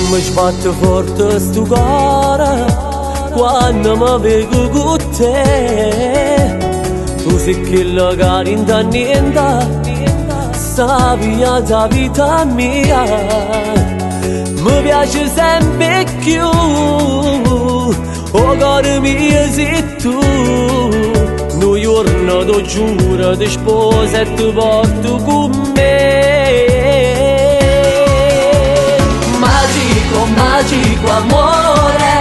mi sbatte forte sto cuore quando mi vedo con te. Tu sei quello che non dà niente, sta via da vita mia. Mi piace sempre più, oh cuore mio sei tu. Un giorno ti giuro ti sposo e ti porto con me. Magico, magico amore,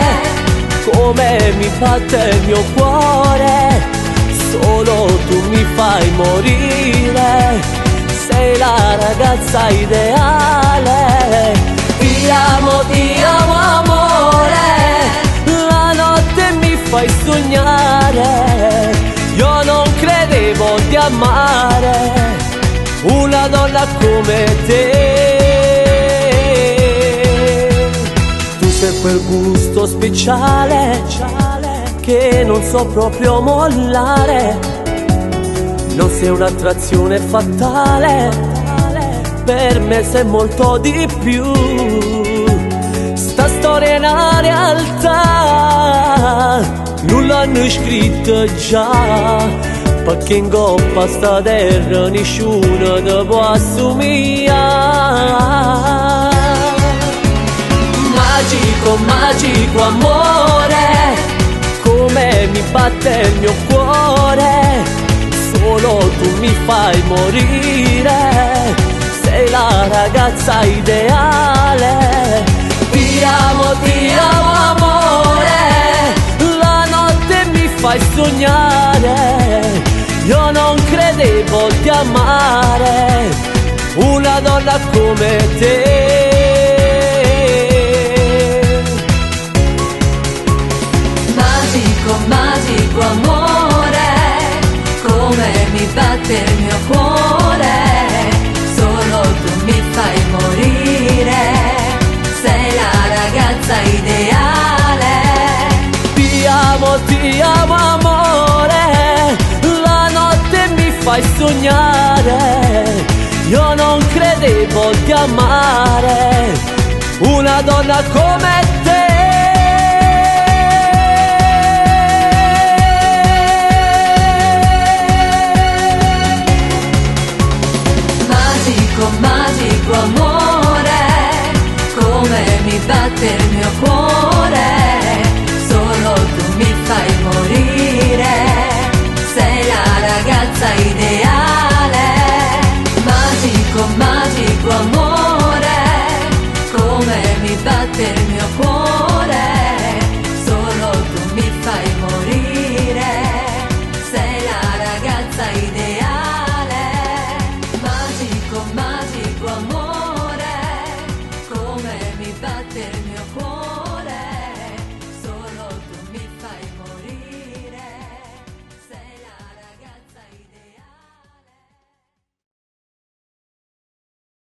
come mi batte il mio cuore, solo tu mi fai morire, sei la ragazza ideale. Ti amo amore, la notte mi fai sognare, io non credevo di amare una donna come te. Tu sei quel gusto speciale che non so proprio mollare, non sei un'attrazione fatale, per me sei molto di più. Sta storia è una realtà, nulla hanno scritto già, perché in coppa sta terra nessuno ti può assomigliare. Magico, magico amore, come mi batte il mio cuore, solo tu mi fai morire, sei la ragazza ideale. Ti amo amore, la notte mi fai sognare, io non credevo di amare una donna come te. Magico, magico amore, come mi batte il mio cuore, solo tu mi fai morire, sei la ragazza ideale. Ti amo amore, la notte mi fai sognare, io non credevo di amare una donna come te. Magico, magico amore, come mi batte il mio cuore,